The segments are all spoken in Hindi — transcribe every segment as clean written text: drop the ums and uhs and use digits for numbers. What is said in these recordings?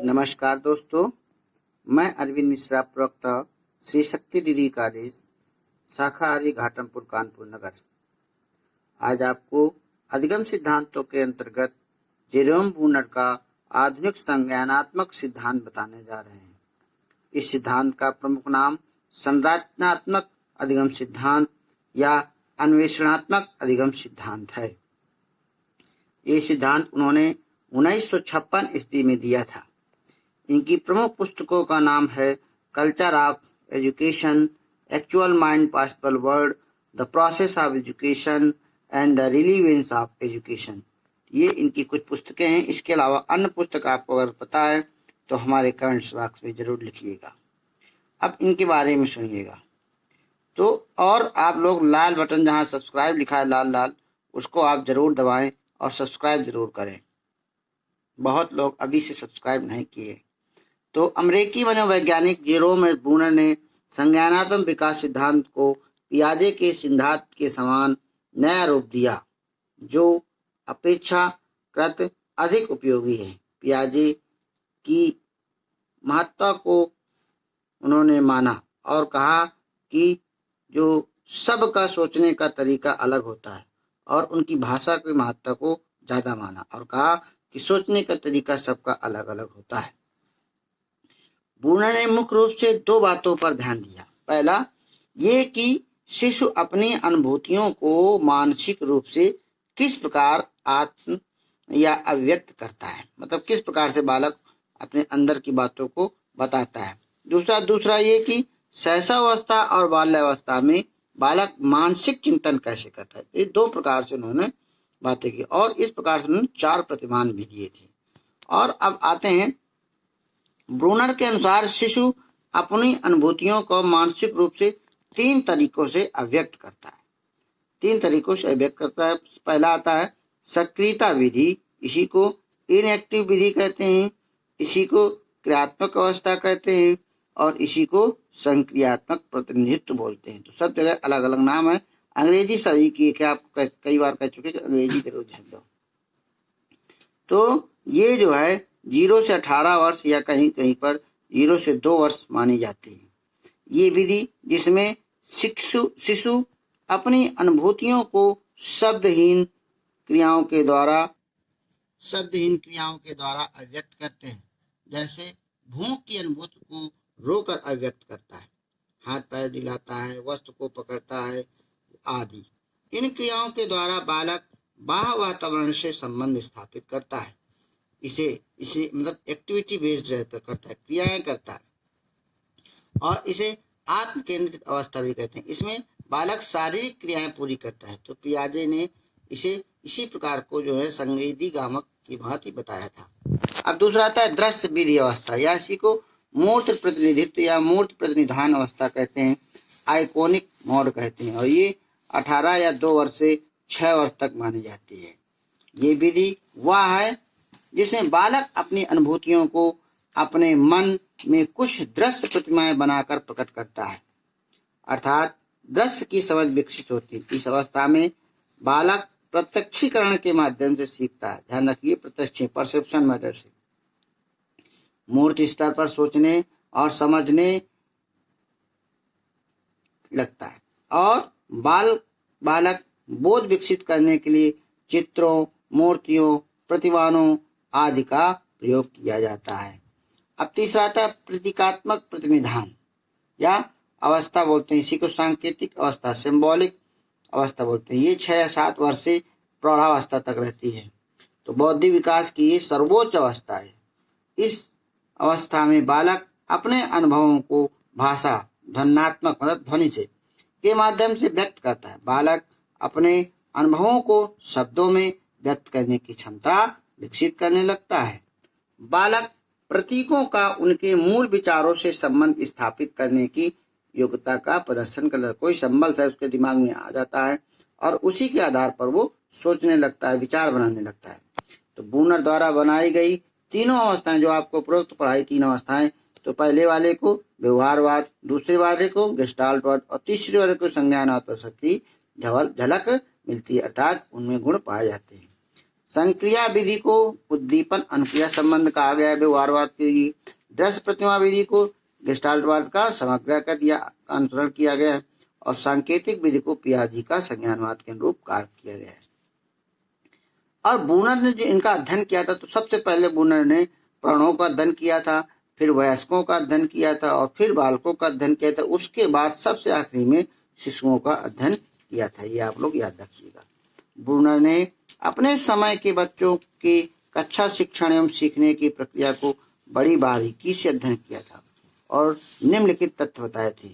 नमस्कार दोस्तों, मैं अरविंद मिश्रा, प्रवक्ता श्री शक्ति डिग्री कॉलेज, शाखा आर्य घाटमपुर, कानपुर नगर। आज आपको अधिगम सिद्धांतों के अंतर्गत जेरोम ब्रूनर का आधुनिक संज्ञानात्मक सिद्धांत बताने जा रहे हैं। इस सिद्धांत का प्रमुख नाम संरचनात्मक अधिगम सिद्धांत या अन्वेषणात्मक अधिगम सिद्धांत है। ये सिद्धांत उन्होंने 1956 ईस्वी में दिया था। इनकी प्रमुख पुस्तकों का नाम है culture of education, actual mind possible world, the process of education and the relevance of education. ये इनकी कुछ पुस्तकें हैं। इसके अलावा अन्य पुस्तक आपको अगर पता है तो हमारे कमेंट्स बॉक्स में जरूर लिखिएगा। अब इनके बारे में सुनिएगा। तो और आप लोग लाल बटन जहाँ सब्सक्राइब लिखा है लाल लाल, उसको आप जरूर दबाएं और सब्सक्राइब जरूर करें। बहुत लोग अभी से सब्सक्राइब नहीं किए। तो अमेरिकी मनोवैज्ञानिक जेरोम ब्रूनर ने संज्ञानात्मक विकास सिद्धांत को पियाजे के सिद्धांत के समान नया रूप दिया, जो अपेक्षाकृत अधिक उपयोगी है। पियाजे की महत्ता को उन्होंने माना और कहा कि जो सबका सोचने का तरीका अलग होता है, और उनकी भाषा की महत्ता को ज्यादा माना और कहा कि सोचने का तरीका सबका अलग अलग होता है। ब्रूनर ने मुख्य रूप से दो बातों पर ध्यान दिया। पहला ये कि शिशु अपनी अनुभूतियों को मानसिक रूप से किस प्रकार आत्म या अभिव्यक्त करता है, मतलब किस प्रकार से बालक अपने अंदर की बातों को बताता है। दूसरा ये कि शैशवावस्था और बाल्यावस्था में बालक मानसिक चिंतन कैसे करता है। ये दो प्रकार से उन्होंने बातें की और इस प्रकार से उन्होंने 4 प्रतिमान भी दिए थे। और अब आते हैं, ब्रूनर के अनुसार शिशु अपनी अनुभूतियों को मानसिक रूप से 3 तरीकों से अभिव्यक्त करता है। 3 तरीकों से अभिव्यक्त करता है। पहला आता है सक्रियता विधि, इसी को इनएक्टिव विधि कहते हैं, इसी को क्रियात्मक अवस्था कहते हैं और इसी को संक्रियात्मक प्रतिनिधित्व बोलते हैं। तो सब जगह अलग अलग नाम है। अंग्रेजी सभी की, क्या आप कई बार कह चुके, अंग्रेजी जरूर ध्यान दो। तो ये जो है 0 से 18 वर्ष या कहीं कहीं पर 0 से 2 वर्ष मानी जाती है। ये विधि जिसमें शिशु अपनी अनुभूतियों को शब्दहीन क्रियाओं के द्वारा अभिव्यक्त करते हैं। जैसे भूख की अनुभूति को रोकर अभिव्यक्त करता है, हाथ पैर हिलाता है, वस्तु को पकड़ता है आदि। इन क्रियाओं के द्वारा बालक बाह्य वातावरण से संबंध स्थापित करता है। इसे मतलब एक्टिविटी बेस्ड करता है, क्रियाएं करता है, और इसे आत्म केंद्रित अवस्था भी कहते हैं। इसमें बालक शारीरिक क्रियाएं पूरी करता है। तो पियाजे ने इसे इसी प्रकार को जो है संवेदी गामक की भांति बताया था। अब दूसरा आता है दृश्य विधि अवस्था, या इसी को मूर्त प्रतिनिधित्व या मूर्त प्रतिनिधान अवस्था कहते हैं, आइकोनिक मोड कहते हैं, और ये 18 या 2 वर्ष से 6 वर्ष तक मानी जाती है। ये विधि वह है जिसमें बालक अपनी अनुभूतियों को अपने मन में कुछ दृश्य प्रतिमाएं बनाकर प्रकट करता है, अर्थात दृश्य की समझ विकसित होती है। इस अवस्था में बालक प्रत्यक्षीकरण के माध्यम से सीखता है। ध्यान रखिए, प्रत्यक्ष परसेप्शन मेथड से मूर्त स्तर पर सोचने और समझने लगता है, और बालक बोध विकसित करने के लिए चित्रों, मूर्तियों, प्रतिमानों आदि का प्रयोग किया जाता है। अब तीसरा आता है प्रतीकात्मक प्रतिनिधान या अवस्था बोलते हैं, इसी को सांकेतिक अवस्था, सिंबॉलिक अवस्था बोलते हैं। ये 6 या 7 वर्ष से प्रौढ़ावस्था तक रहती है। तो बौद्धिक विकास की ये सर्वोच्च अवस्था है। इस अवस्था में बालक अपने अनुभवों को भाषा, ध्वन्यात्मक मतलब ध्वनि से के माध्यम से व्यक्त करता है। बालक अपने अनुभवों को शब्दों में व्यक्त करने की क्षमता विकसित करने लगता है। बालक प्रतीकों का उनके मूल विचारों से संबंध स्थापित करने की योग्यता का प्रदर्शन करता है। कोई सिंबल है उसके दिमाग में आ जाता है और उसी के आधार पर वो सोचने लगता है, विचार बनाने लगता है। तो ब्रूनर द्वारा बनाई गई तीनों अवस्थाएं, जो आपको उपरोक्त पढ़ाई 3 अवस्थाएं, तो पहले वाले को व्यवहारवाद, दूसरे वाले को गेस्टाल्टवाद और तीसरे वाले को संज्ञानात्मक की झलक मिलती है, अर्थात उनमें गुण पाए जाते हैं। संक्रिया विधि को उद्दीपन अनुक्रिया संबंध कहा गया है व्यवहारवाद के लिए। दृश्य प्रतिमा विधि को गेस्टाल्टवाद का समग्र या अनुसरण किया गया है और सांकेतिक विधि को पियाजी का संज्ञानवाद के अनुरूप कार्य किया गया है। और बूनर ने जो इनका अध्ययन किया था, तो सबसे पहले बूनर ने प्राणों का अध्ययन किया था, फिर वयस्कों का अध्ययन किया था और फिर बालकों का अध्ययन किया था। उसके बाद सबसे आखिरी में शिशुओं का अध्ययन किया था। ये आप लोग याद रखिएगा। ब्रूनर ने अपने समय के बच्चों की कक्षा शिक्षण एवं सीखने की प्रक्रिया को बड़ी बारीकी से अध्ययन किया था और निम्नलिखित तथ्य बताए थे।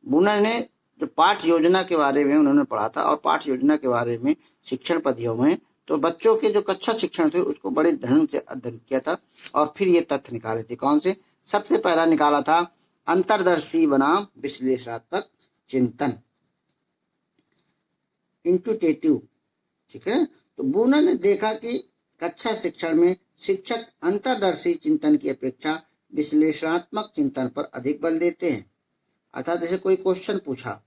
ब्रूनर ने जो पाठ योजना के बारे में उन्होंने पढ़ा था और पाठ योजना के बारे में शिक्षण पद्धतियों में तो बच्चों के जो कक्षा शिक्षण थे उसको बड़े ढंग से अध्ययन किया था और फिर ये तथ्य निकाले थे। कौन से? सबसे पहला निकाला था अंतर्दर्शी बनाम विश्लेषणात्मक चिंतन, इंटुटेटिव। ठीक है। तो ब्रूनर ने देखा कि कक्षा शिक्षण में शिक्षक अंतर्दर्शी चिंतन की अपेक्षा विश्लेषणात्मक चिंतन पर अधिक बल देते हैं। अर्थात जैसे कोई क्वेश्चन पूछा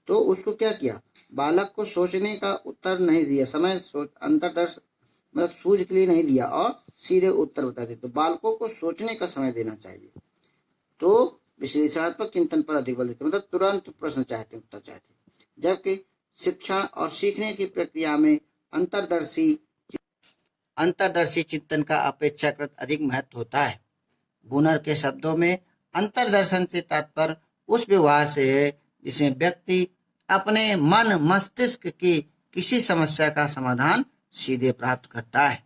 तो उसको क्या किया, बालक को सोचने का उत्तर नहीं दिया, समय अंतर्दर्श मतलब सूझ के लिए नहीं दिया और सीधे उत्तर बता दिए। तो बालकों को सोचने का समय देना चाहिए। तो विश्लेषणात्मक चिंतन पर अधिक बल देते, मतलब तुरंत प्रश्न चाहते, उत्तर चाहते। जबकि शिक्षण और सीखने की प्रक्रिया में अंतर्दर्शी चिंतन का अपेक्षाकृत अधिक महत्व होता है। ब्रूनर के शब्दों में अंतर्दर्शन से तात्पर्य उस व्यवहार से है जिसमें व्यक्ति अपने मन मस्तिष्क की किसी समस्या का समाधान सीधे प्राप्त करता है।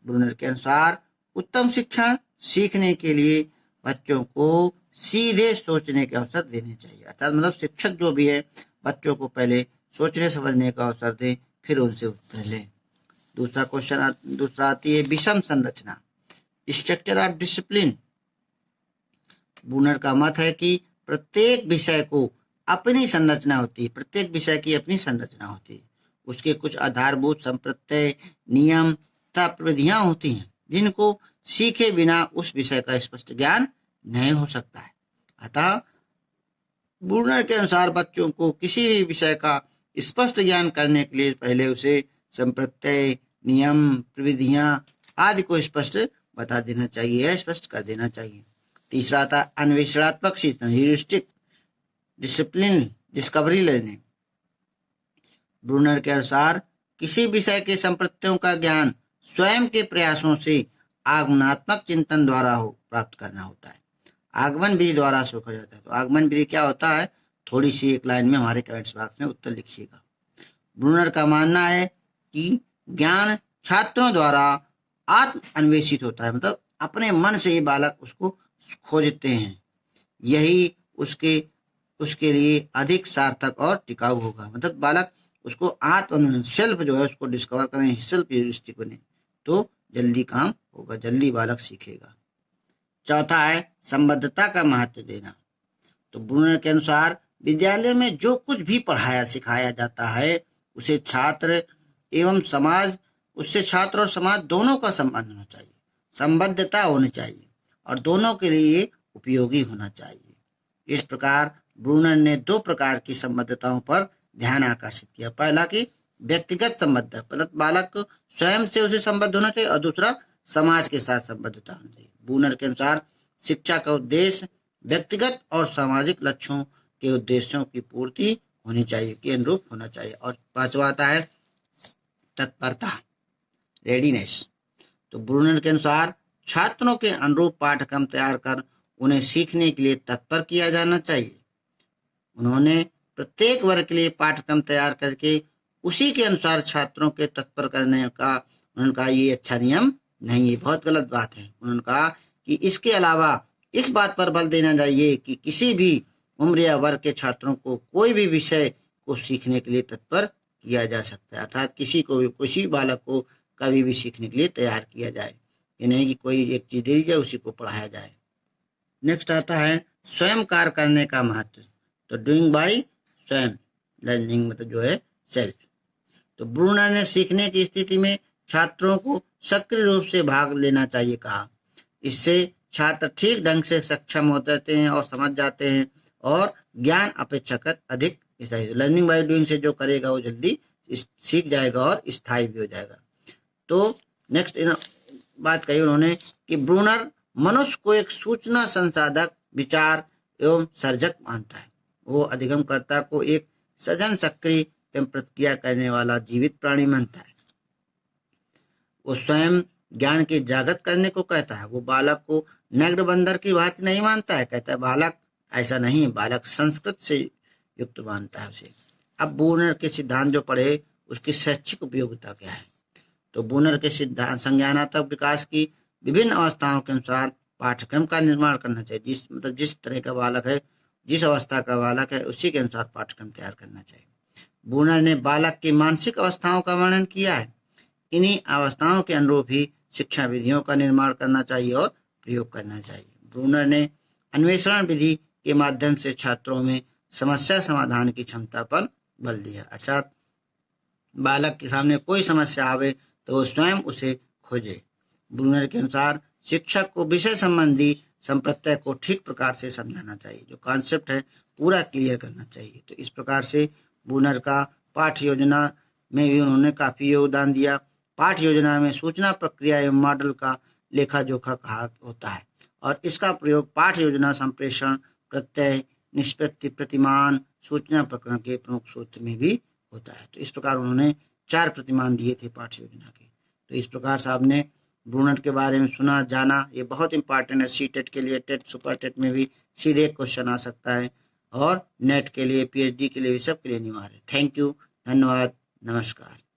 ब्रूनर के अनुसार उत्तम शिक्षण सीखने के लिए बच्चों को सीधे सोचने के अवसर देने चाहिए। अर्थात मतलब शिक्षक जो भी है बच्चों को पहले सोचने समझने का अवसर दें, फिर उनसे उत्तर लें। दूसरा आती है विषम संरचना, स्ट्रक्चर ऑफ डिसिप्लिन। ब्रूनर का मत है कि प्रत्येक विषय को अपनी संरचना होती है, प्रत्येक विषय की अपनी संरचना होती है। उसके कुछ आधारभूत संप्रत्यय, नियम तथा प्रविधियां होती हैं जिनको सीखे बिना उस विषय का स्पष्ट ज्ञान नहीं हो सकता है। अतः ब्रूनर के अनुसार बच्चों को किसी भी विषय का स्पष्ट ज्ञान करने के लिए पहले उसे संप्रत्यय, नियम, प्रविधियां आदि को स्पष्ट बता देना चाहिए, स्पष्ट कर देना चाहिए। तीसरा था अन्वेषणात्मक शिक्षण, heuristic discipline, discovery learning. Bruner के अनुसार किसी विषय के संप्रत्ययों का ज्ञान स्वयं के प्रयासों से आगमनात्मक चिंतन द्वारा प्राप्त करना होता है। आगमन विधि द्वारा सीखा जाता है। तो आगमन विधि क्या होता है, थोड़ी सी एक लाइन में हमारे कमेंट्स बॉक्स में उत्तर लिखिएगा। ब्रूनर का मानना है कि ज्ञान छात्रों द्वारा आत्म अन्वेषित होता है, मतलब अपने मन से ही बालक उसको खोजते हैं। यही उसके लिए अधिक सार्थक और टिकाऊ होगा। मतलब बालक उसको आत्म सेल्फ जो है उसको डिस्कवर करें, सेल्फ ह्यूरिस्टिक बने तो जल्दी काम होगा, जल्दी बालक सीखेगा। चौथा है संबद्धता का महत्व देना। तो ब्रूनर के अनुसार विद्यालय में जो कुछ भी पढ़ाया सिखाया जाता है उससे छात्र और समाज दोनों का संबंध होना चाहिए, संबद्धता होनी चाहिए और दोनों के लिए उपयोगी होना चाहिए। इस प्रकार ब्रूनर ने दो प्रकार की संबद्धताओं पर ध्यान आकर्षित किया। पहला कि व्यक्तिगत संबद्ध, मतलब बालक स्वयं से उसे संबद्ध होना चाहिए, और दूसरा समाज के साथ संबद्धता होनी चाहिए। ब्रूनर के अनुसार शिक्षा का उद्देश्य व्यक्तिगत और सामाजिक लक्ष्यों के उद्देश्यों की पूर्ति होनी चाहिए, के अनुरूप होना चाहिए। और पांचवा आता है तत्परता, रेडीनेस। तो ब्रूनर के अनुसार छात्रों के अनुरूप पाठ्यक्रम तैयार कर उन्हें सीखने के लिए तत्पर किया जाना चाहिए। उन्होंने प्रत्येक वर्ग के लिए पाठ्यक्रम तैयार करके उसी के अनुसार छात्रों के तत्पर करने का उन्होंने कहा ये अच्छा नियम नहीं, ये बहुत गलत बात है। उन्होंने कहा कि इसके अलावा इस बात पर बल देना चाहिए कि किसी भी उम्र या वर्ग के छात्रों को कोई भी विषय को सीखने के लिए तत्पर किया जा सकता है। अर्थात किसी बालक को कभी भी सीखने के लिए तैयार किया जाए, ये नहीं कि कोई एक चीज दे दी जाए उसी को पढ़ाया जाए। नेक्स्ट आता है स्वयं कार्य करने का महत्व। तो डूइंग बाय स्वयं लर्निंग, मतलब जो है सेल्फ। तो ब्रूनर ने सीखने की स्थिति में छात्रों को सक्रिय रूप से भाग लेना चाहिए कहा। इससे छात्र ठीक ढंग से सक्षम हो जाते हैं और समझ जाते हैं और ज्ञान अपेक्षाकृत अधिक। लर्निंग बाय डूइंग से जो करेगा वो जल्दी सीख जाएगा और स्थायी भी हो जाएगा। तो नेक्स्ट बात कही उन्होंने कि ब्रूनर मनुष्य को एक सूचना संसाधक, विचार एवं सर्जक मानता है। वो अधिगमकर्ता को एक सजन, सक्रिय एवं प्रतिक्रिया करने वाला जीवित प्राणी मानता है। वो स्वयं ज्ञान की जागृत करने को कहता है। वो बालक को नग्न बंदर की भांति नहीं मानता है, कहता है बालक ऐसा नहीं, बालक संस्कृत से युक्त मानता है उसे। अब ब्रूनर के सिद्धांत जो पढ़े उसकी शैक्षिक उपयोगिता क्या है? तो ब्रूनर के सिद्धांत संज्ञानात्मक विकास की विभिन्न अवस्थाओं के अनुसार पाठ्यक्रम का निर्माण करना चाहिए। जिस तरह का बालक है, जिस अवस्था का बालक है, उसी के अनुसार पाठ्यक्रम तैयार करना चाहिए। ब्रूनर ने बालक की मानसिक अवस्थाओं का वर्णन किया है। इन्हीं अवस्थाओं के अनुरूप ही शिक्षा विधियों का निर्माण करना चाहिए और प्रयोग करना चाहिए। ब्रूनर ने अन्वेषण विधि के माध्यम से छात्रों में समस्या समाधान की क्षमता पर बल दिया। अर्थात बालक के सामने कोई समस्या आवे तो वो स्वयं उसे खोजे। ब्रूनर के अनुसार शिक्षक को विषय संबंधी संप्रत्यय को ठीक प्रकार से समझाना चाहिए, जो कॉन्सेप्ट है पूरा क्लियर करना चाहिए। तो इस प्रकार से ब्रूनर का पाठ्य योजना में भी उन्होंने काफी योगदान दिया। पाठ्य योजना में सूचना प्रक्रिया एवं मॉडल का लेखा जोखा कहा होता है और इसका प्रयोग पाठ्य योजना, संप्रेषण, प्रत्यय, निष्पत्ति, प्रतिमान, सूचना प्रकरण के प्रमुख सूत्र में भी होता है। तो इस प्रकार उन्होंने 4 प्रतिमान दिए थे पाठ्य योजना के। तो इस प्रकार से आपने ब्रूनर के बारे में सुना, जाना। ये बहुत इंपॉर्टेंट है। सी-टेट के लिए, टेट, सुपर टेट में भी सीधे क्वेश्चन आ सकता है और नेट के लिए, पीएचडी के लिए भी, सबके लिए अनिवार्य है। थैंक यू, धन्यवाद, नमस्कार।